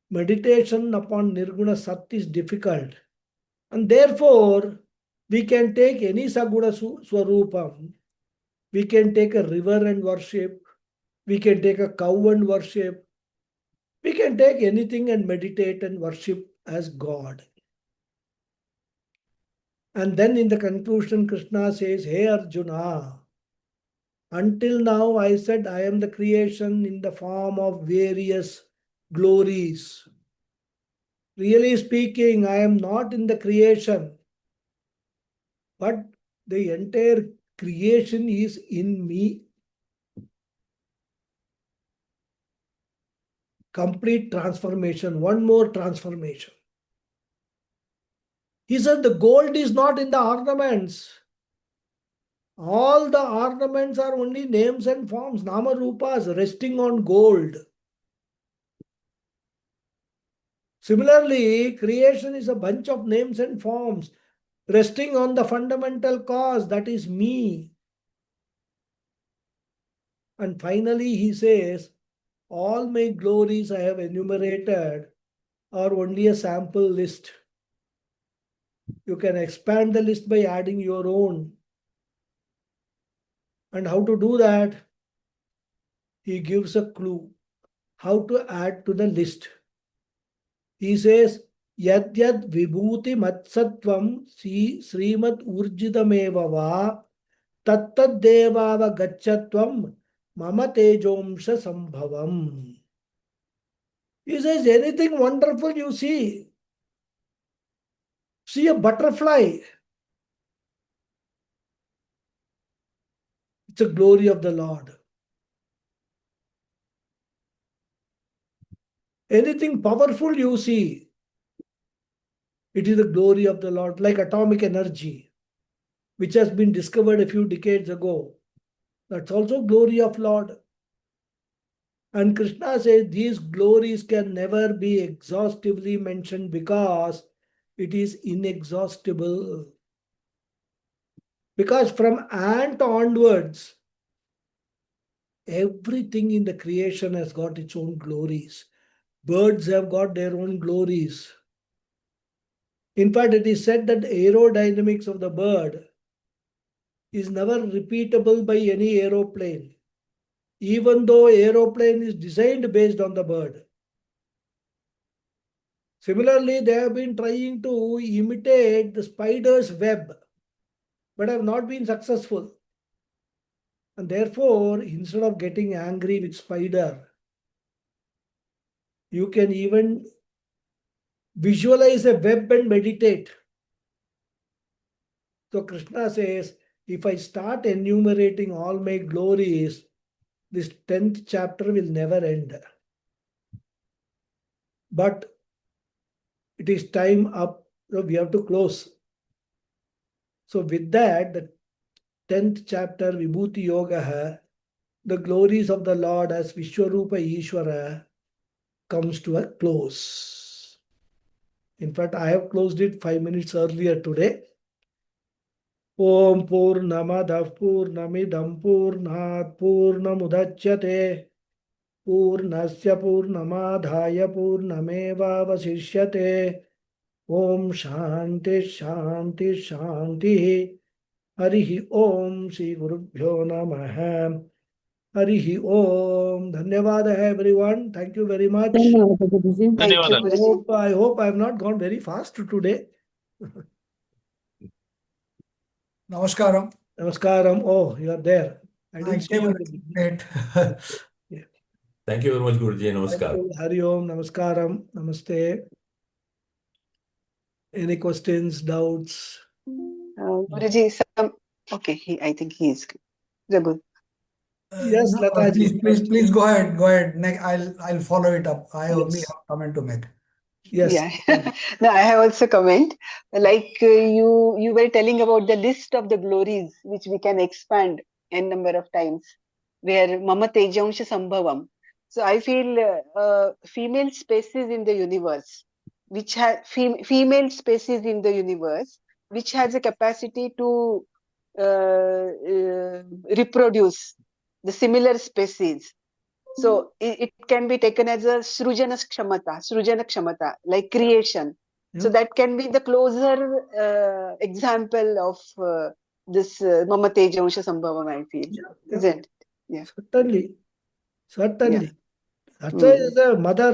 Meditation upon Nirguna Sat is difficult. And therefore, we can take any Saguna Swarupam. We can take a river and worship. We can take a cow and worship. We can take anything and meditate and worship as God. And then in the conclusion, Krishna says, Hey Arjuna, until now I said I am the creation in the form of various glories. Really speaking, I am not in the creation, but the entire creation is in me. Complete transformation, one more transformation. He said the gold is not in the ornaments. All the ornaments are only names and forms, nama rupas, resting on gold. Similarly, creation is a bunch of names and forms, resting on the fundamental cause, that is me. And finally, he says, all my glories I have enumerated are only a sample list. You can expand the list by adding your own. And how to do that? He gives a clue how to add to the list. He says, Yad yad vibhuti matsatvam srimat urjidameva va tattad devava gachatvam mama tejomsha sambhavam. He says, anything wonderful you see a butterfly, it's a glory of the Lord. Anything powerful you see, it is the glory of the Lord, like atomic energy, which has been discovered a few decades ago. That's also glory of Lord. And Krishna says these glories can never be exhaustively mentioned because it is inexhaustible. Because from ant onwards, everything in the creation has got its own glories. Birds have got their own glories. In fact, it is said that the aerodynamics of the bird is never repeatable by any aeroplane, even though aeroplane is designed based on the bird. Similarly, they have been trying to imitate the spider's web, but have not been successful. And therefore, instead of getting angry with spider, you can even visualize a web and meditate. So Krishna says, if I start enumerating all my glories, this 10th chapter will never end. But it is time up, so we have to close. So with that, the 10th chapter, Vibhuti Yoga, the glories of the Lord as Vishwarupa Ishvara, comes to a close. In fact, I have closed it 5 minutes earlier today. Om Purnamadav Purnamidam Purnat Purnamudachyate Purnasya Purnamadhaya Purnameva Vasishyate Om Shanti Shanti Shanti Harihi Om Shri Gurubhyo Namaha Harihi Om. Dhanyavada everyone. Thank you very much. ಧನ್ಯವಾದ ಗುರುಜಿ. Thank you, Guruji. I hope I have not gone very fast today. Namaskaram. Namaskaram. Oh, you are there. I I didn't see came you. a little late. Yeah. Thank you very much, Guruji. Thank Namaskar. you. Hari Om. Namaskaram. Namaste. Any questions, doubts? Guruji, okay, I think he is Raghu. Yes, No, Lataji. please go ahead. Go ahead. I'll follow it up. I only Yes. have a comment to make. Yes. Yeah. No, I have also comment. Like you were telling about the list of the glories which we can expand n number of times, where Mama Tejamsha Sambhavam. So I feel female species in the universe, which has female species in the universe, which has a capacity to reproduce the similar species. So it can be taken as a srujana kshamata, like creation. So Yeah. that can be the closer example of this Mama Tejamsha Sambhavam, I feel. Yeah. Isn't it? Yeah. Certainly. Certainly. That's why Mm. is a mother,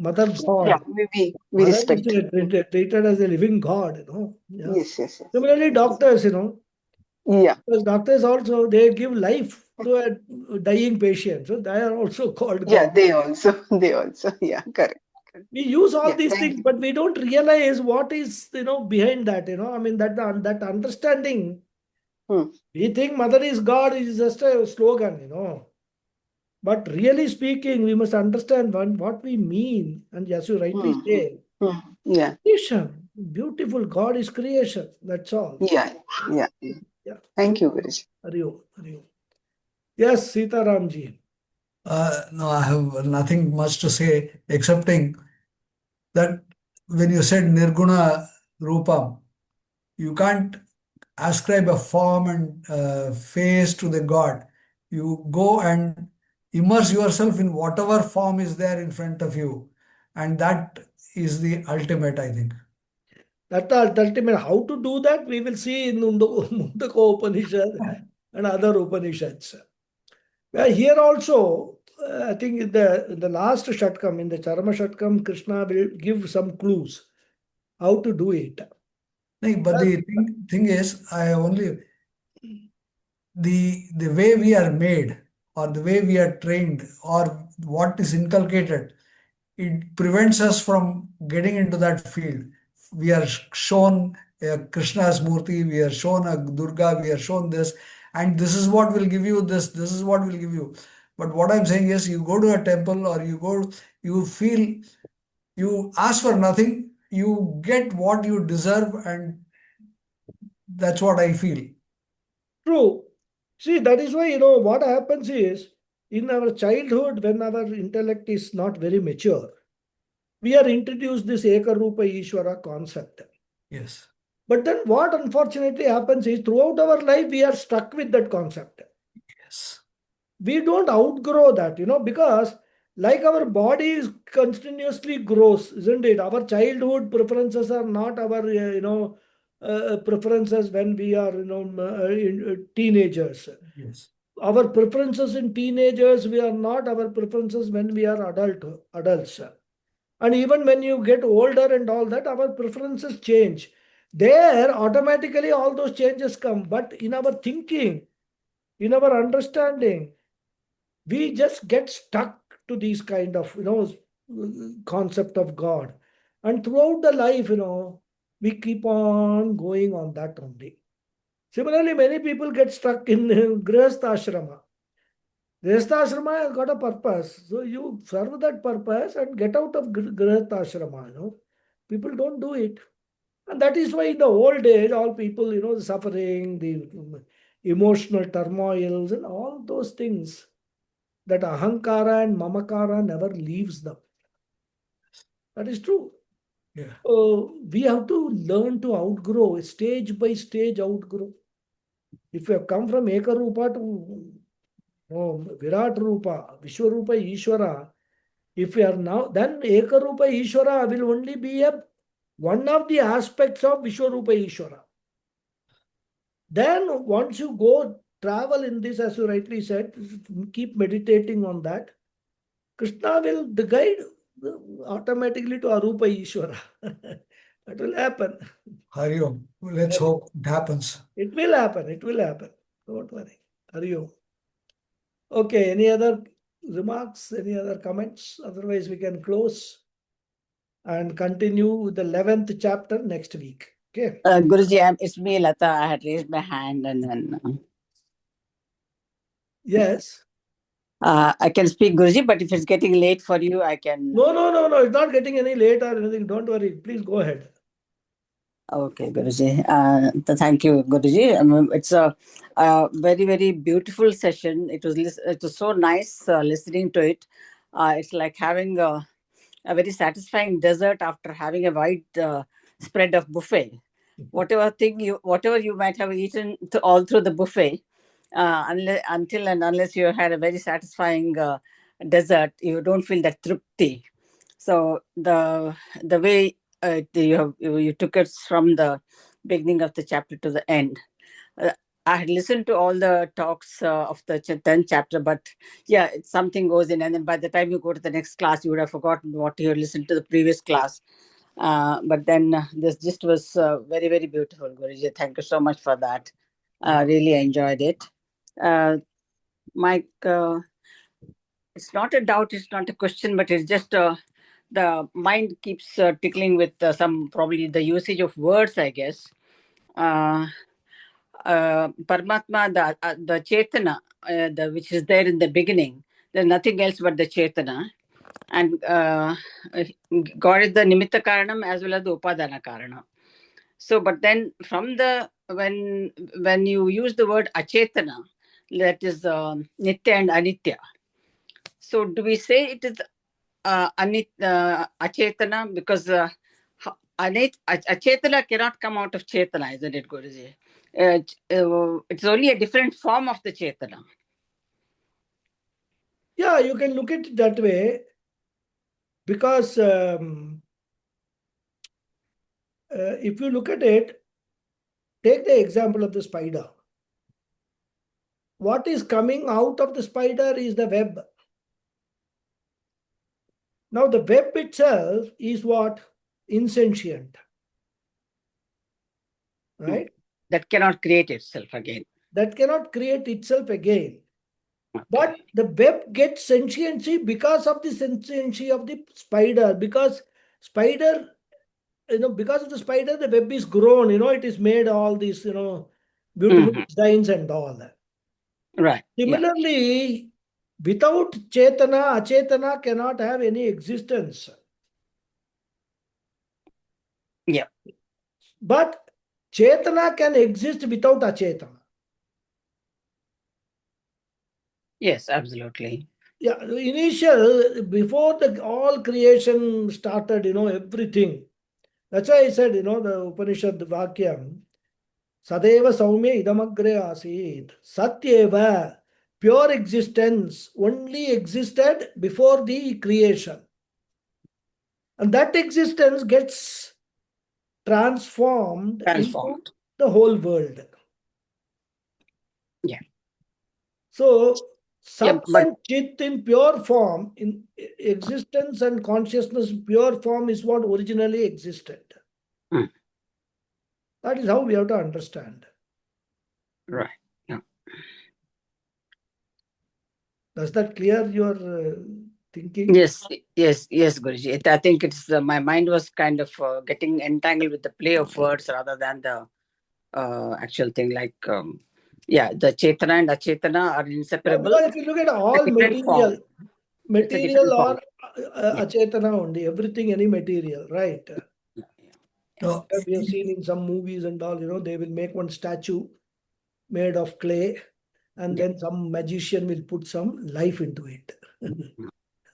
mother God. Yeah, we Mother respect. is treated as a living God. Yeah. Yes. Similarly, doctors, Yeah. because doctors also, they give life to a dying patient. So they are also called Yeah, God. they also. Yeah, correct. We use all Yeah, these thank things, but we don't realize what is, behind that, I mean, that understanding. Hmm. We think mother is God is just a slogan. But really speaking, we must understand what we mean. And as you rightly Hmm. say, Hmm. Yeah. creation, beautiful God is creation. That's all. Yeah. Yeah. Yeah. Thank True. you, Guruji. Hari Om, Hari Om. Yes, Sita Ramji. No, I have nothing much to say excepting that when you said Nirguna Rupam, you can't ascribe a form and face to the God. You go and immerse yourself in whatever form is there in front of you. And that is the ultimate, I think. That's the ultimate. How to do that, we will see in Mundaka Upanishad and other Upanishads. Well, here also, I think in the last Shatkam, in the Charma Shatkam, Krishna will give some clues how to do it. No, but the thing is, the way we are made or the way we are trained or what is inculcated, it prevents us from getting into that field. We are shown Krishna's Murti, we are shown a Durga, we are shown this, and this is what will give you this is what will give you. But what I'm saying is, you go to a temple or you feel, you ask for nothing, you get what you deserve, and that's what I feel. True. See, that is why, what happens is, in our childhood, when our intellect is not very mature, we are introduced this Ekarupa Ishvara concept. Yes. But then what unfortunately happens is, throughout our life, we are stuck with that concept. Yes. We don't outgrow that, because like our body is continuously grows, isn't it? Our childhood preferences are not our, preferences when we are, teenagers. Yes. Our preferences in teenagers, we are not our preferences when we are adults. And even when you get older and all that, our preferences change. There, automatically, all those changes come. But in our thinking, in our understanding, we just get stuck to these kind of, concept of God. And throughout the life, we keep on going on that only. Similarly, many people get stuck in Grihastha Ashrama. Grihastha Ashrama has got a purpose. So you serve that purpose and get out of Grihastha Ashrama. People don't do it. And that is why in the old age, all people, the suffering, the emotional turmoils, and all those things, that ahankara and mamakara never leaves them. That is true. Yeah. We have to learn to outgrow, stage by stage outgrow. If you have come from Ekarupa to Virat Rupa, Vishwarupa, Ishvara, if you are now, then Ekarupa Ishvara will only be one of the aspects of Vishwarupa Ishvara. Then once you go travel in this, as you rightly said, keep meditating on that, Krishna will the guide automatically to Arupa Ishvara. That will happen. Hari Om. Let's hope it happens. It will happen. It will happen. Don't worry. Hari Om. Okay, any other remarks, any other comments? Otherwise, we can close and continue with the 11th chapter next week. Okay. Guruji, it's me, Lata. I had raised my hand and then Yes. I can speak, Guruji, but if it's getting late for you, I can. No. It's not getting any late or anything. Don't worry. Please go ahead. Okay, Guruji. Thank you, Guruji. It's a very, very beautiful session. It was so nice listening to it. It's like having a very satisfying dessert after having a wide spread of buffet. Whatever you might have eaten all through the buffet, unless you had a very satisfying dessert, you don't feel that trupti. So the way you took it from the beginning of the chapter to the end. I had listened to all the talks of the 10th chapter, but yeah, something goes in, and then by the time you go to the next class, you would have forgotten what you listened to the previous class. But then this gist was very, very beautiful, Guruji. Thank you so much for that. Really enjoyed it. Mike, it's not a doubt, it's not a question, but it's just the mind keeps tickling with some probably the usage of words, I guess. Paramatma, the Chetana, which is there in the beginning, there's nothing else but the Chetana. And God is the Nimitta Karanam as well as the Upadana Karanam. So, but then from when you use the word Achetana, that is Nitya and Anitya. So, do we say it is Achetana because Achetana cannot come out of Chetana, isn't it, Guruji? It's only a different form of the Chetana. Yeah, you can look at it that way because if you look at it, take the example of the spider. What is coming out of the spider is the web. Now, the web itself is what? Insentient. Right? That cannot create itself again. That cannot create itself again. Okay. But the web gets sentiency because of the sentiency of the spider. Because spider, because of the spider, the web is grown. It is made all these, beautiful designs and all that. Right. Similarly, without Chetana, Achetana cannot have any existence. Yeah. But Chetana can exist without Achetana. Yes, absolutely. Yeah, before all creation started, everything. That's why I said, the Upanishad Vakyam, Sadeva Saumya Idamagre Asid, Satyeva, pure existence only existed before the creation. And that existence gets transformed into the whole world. Yeah. So, Sat and Chit in pure form, in existence and consciousness in pure form is what originally existed. That is how we have to understand. Right. Yeah. Does that clear your thinking? Yes, Guruji. I think it's my mind was kind of getting entangled with the play of words rather than the actual thing, like the Chetana and Achetana are inseparable. Because if you look at all different form. material, It's a different material or Yeah. achetana only, everything, any material, right? Yeah. So, We have seen in some movies and all, they will make one statue made of clay, and Yeah. then some magician will put some life into it.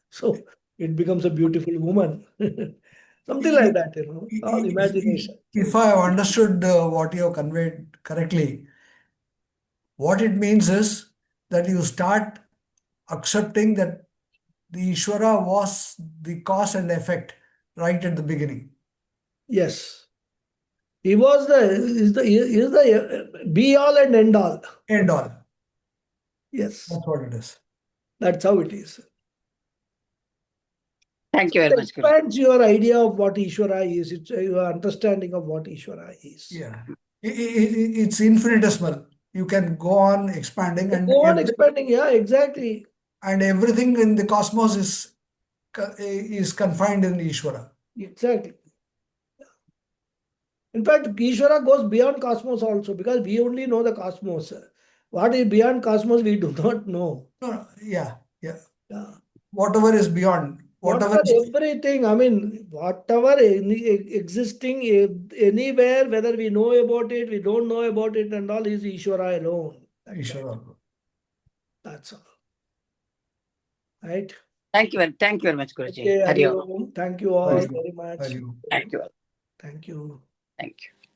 So it becomes a beautiful woman. Something like that, all imagination. if I have understood what you have conveyed correctly, what it means is that you start accepting that the Ishvara was the cause and effect right at the beginning. Yes. He was the be all and end all. And all. Yes. That's what it is. That's how it is. Thank you very It much, Guruji. expands your idea of what Ishvara is. It's your understanding of what Ishvara is. Yeah. It's infinitesimal. You can go on expanding, and Go on expanding. Yeah, exactly. everything in the cosmos is confined in Ishvara. Exactly. In fact, Ishvara goes beyond cosmos also, because we only know the cosmos. What is beyond cosmos, we do not know. No, yeah. Yeah. Whatever is beyond, Whatever, everything, I mean, whatever existing anywhere, whether we know about it, we don't know about it, and all, is Ishvara alone. Ishvara. That's all. Right? Thank you very much, Guruji. Okay, Hari Om. Hari Om. Thank you all Hari Om. very much. Hari Om. Thank you all. Thank you. Thank you.